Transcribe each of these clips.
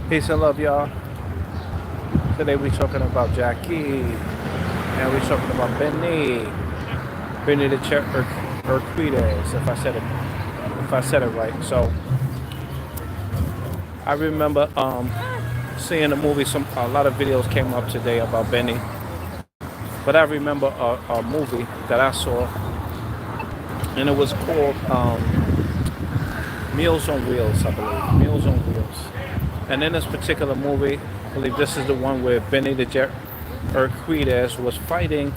Peace and love, y'all. Today we're talking about Jackie, and we're talking about Benny the Urquidez, if I said it right. So I remember seeing the movie. A lot of videos came up today about Benny, but I remember a movie that I saw, and it was called Meals on Wheels, I believe. Meals on Wheels. And in this particular movie, I believe this is the one where Benny the Jet Urquidez was fighting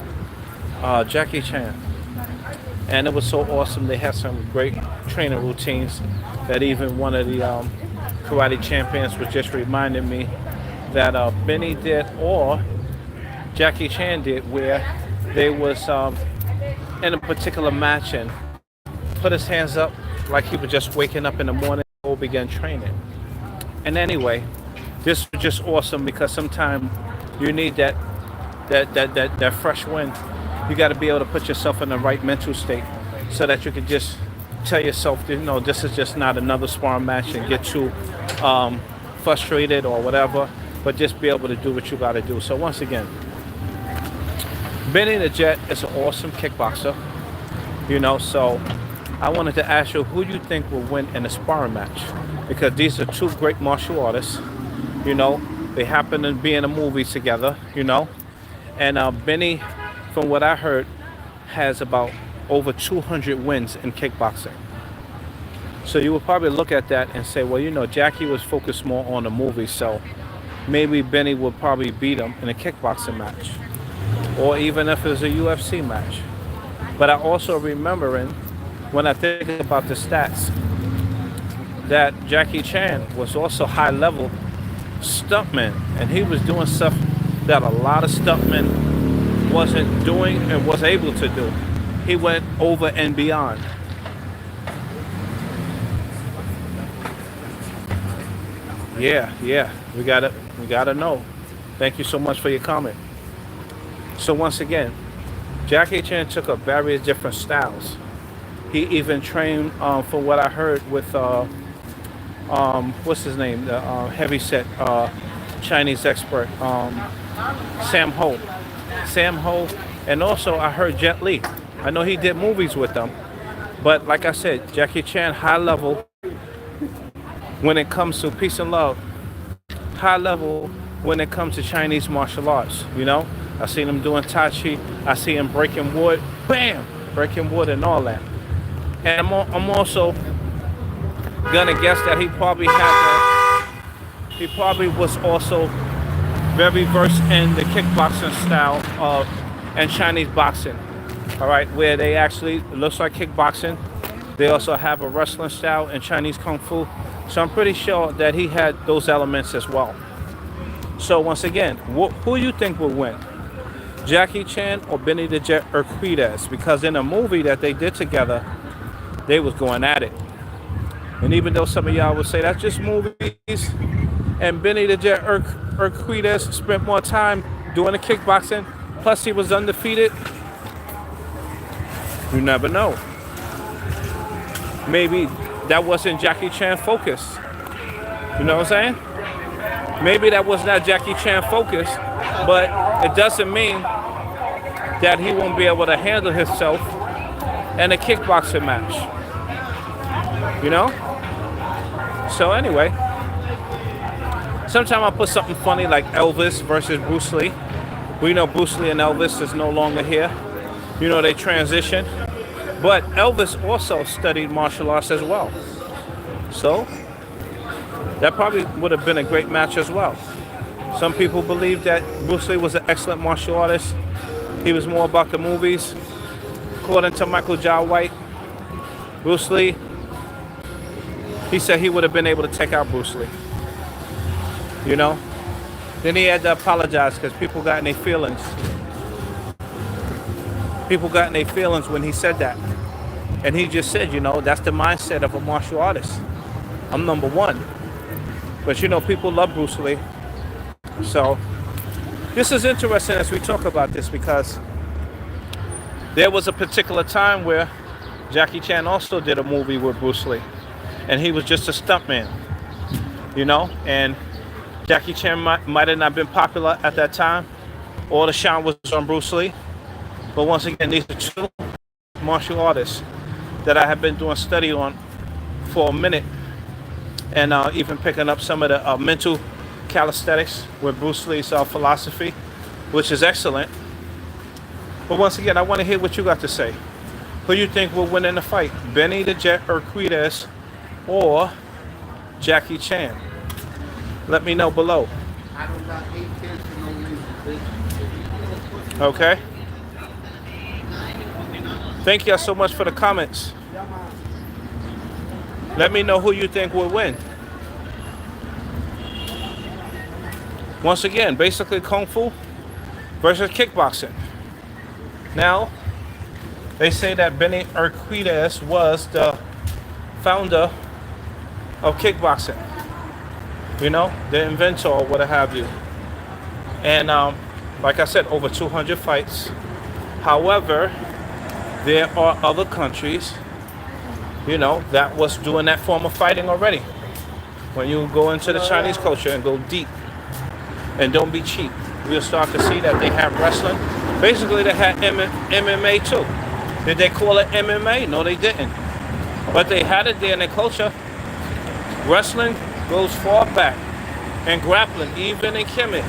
Jackie Chan. And it was so awesome. They had some great training routines that even one of the karate champions was just reminding me that Benny did or Jackie Chan did, where they was in a particular match and put his hands up like he was just waking up in the morning or began training. And anyway, this was just awesome because sometimes you need that fresh wind. You got to be able to put yourself in the right mental state so that you can just tell yourself, this is just not another sparring match and get too frustrated or whatever, but just be able to do what you got to do. So once again, Benny the Jet is an awesome kickboxer, so I wanted to ask you who you think will win in a sparring match, because these are two great martial artists. They happen to be in a movie together. And Benny, from what I heard, has about over 200 wins in kickboxing. So you would probably look at that and say, well, Jackie was focused more on the movie, so maybe Benny would probably beat him in a kickboxing match, or even if it was a UFC match. But I also remembering, when I think about the stats, that Jackie Chan was also high-level stuntman, and he was doing stuff that a lot of stuntmen wasn't doing and was able to do. He went over and beyond. Yeah, we gotta know. Thank you so much for your comment. So once again, Jackie Chan took up various different styles. He even trained, from what I heard, with what's his name, the heavyset Chinese expert, Sam Ho. Sam Ho, and also I heard Jet Li. I know he did movies with them, but like I said, Jackie Chan, high level when it comes to peace and love, high level when it comes to Chinese martial arts. I seen him doing Tai Chi, I see him breaking wood, bam, breaking wood and all that. And I'm also gonna guess that he probably was also very versed in the kickboxing style of and Chinese boxing. All right, where they actually it looks like kickboxing. They also have a wrestling style and Chinese kung fu. So I'm pretty sure that he had those elements as well. So once again, who you think will win? Jackie Chan or Benny the Jet Urquidez? Because in a movie that they did together, they was going at it. And even though some of y'all would say that's just movies, and Benny the Jet Urquidez spent more time doing the kickboxing, plus he was undefeated, you never know. Maybe that wasn't Jackie Chan focus. You know what I'm saying? Maybe that was not Jackie Chan focus, but it doesn't mean that he won't be able to handle himself in a kickboxing match. So anyway, sometimes I put something funny like Elvis versus Bruce Lee. We know Bruce Lee and Elvis is no longer here. They transitioned. But Elvis also studied martial arts as well. So that probably would have been a great match as well. Some people believe that Bruce Lee was an excellent martial artist. He was more about the movies. According to Michael Jai White, Bruce Lee, he said he would have been able to take out Bruce Lee. Then he had to apologize because people got in their feelings. People got in their feelings when he said that. And he just said, that's the mindset of a martial artist. I'm number one. But people love Bruce Lee. So this is interesting as we talk about this, because there was a particular time where Jackie Chan also did a movie with Bruce Lee. And he was just a stuntman. And Jackie Chan might have not been popular at that time. All the shine was on Bruce Lee. But once again, these are two martial artists that I have been doing study on for a minute, and even picking up some of the mental calisthenics with Bruce Lee's philosophy, which is excellent. But once again, I want to hear what you got to say. Who you think will win in the fight? Benny the Jet Urquidez or Jackie Chan? Let me know below. I don't got 8 kids for no reason. Okay. Thank y'all so much for the comments. Let me know who you think will win. Once again, basically Kung Fu versus kickboxing. Now, they say that Benny Urquidez was the founder of kickboxing. You know, the inventor or what have you. And like I said, over 200 fights. However, there are other countries, you know, that was doing that form of fighting already. When you go into the Chinese culture and go deep and don't be cheap, we'll start to see that they have wrestling. Basically, they had MMA too. Did they call it MMA? No, they didn't. But they had it there in their culture. Wrestling goes far back. And grappling, even in Kemet,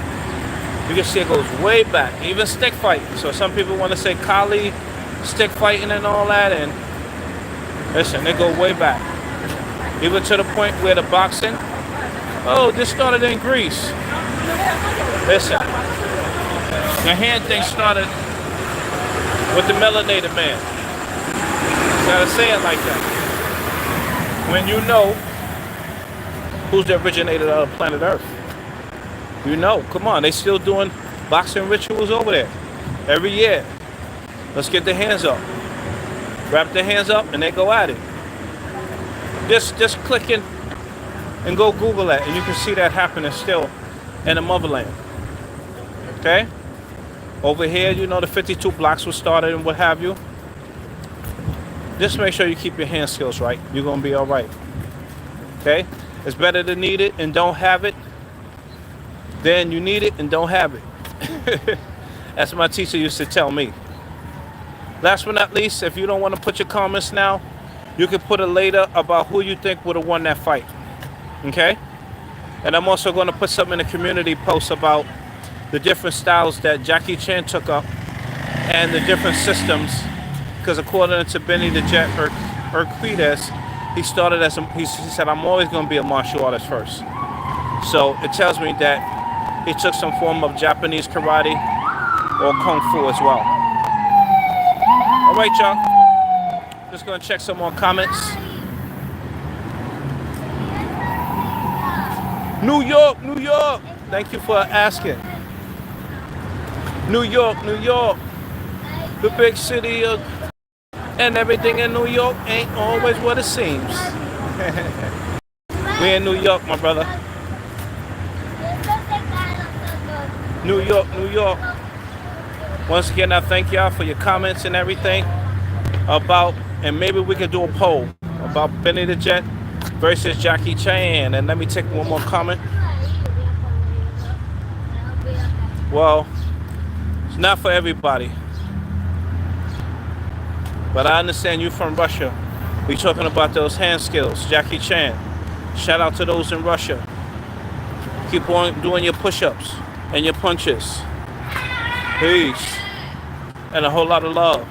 you can see it goes way back. Even stick fighting. So some people want to say Kali, stick fighting and all that. And listen, they go way back. Even to the point where the boxing, oh, this started in Greece. Listen, the hand thing started with the melanated man. Gotta say it like that. When you know who's the originator of planet Earth. You know, come on, they still doing boxing rituals over there. Every year. Let's get their hands up. Wrap their hands up and they go at it. Just click in and go Google that and you can see that happening still in the motherland. Okay? Over here, you know, the 52 blocks was started and what have you. Just make sure you keep your hand skills right. You're going to be all right. Okay? It's better to need it and don't have it than you need it and don't have it. That's what my teacher used to tell me. Last but not least, if you don't want to put your comments now, you can put it later about who you think would have won that fight. Okay? And I'm also going to put something in the community post about the different styles that Jackie Chan took up and the different systems. Because according to Benny the Jet Urquidez, he started as he said, I'm always going to be a martial artist first. So it tells me that he took some form of Japanese karate or kung fu as well. All right, y'all. Just going to check some more comments. New York, New York. Thank you for asking. New York, New York. The big city of... And everything in New York ain't always what it seems. We in New York, my brother. New York, New York. Once again, I thank y'all for your comments and everything about, and maybe we could do a poll about Benny the Jet versus Jackie Chan. And let me take one more comment. Well, it's not for everybody. But I understand you from Russia. We're talking about those hand skills. Jackie Chan. Shout out to those in Russia. Keep on doing your push-ups and your punches. Peace. And a whole lot of love.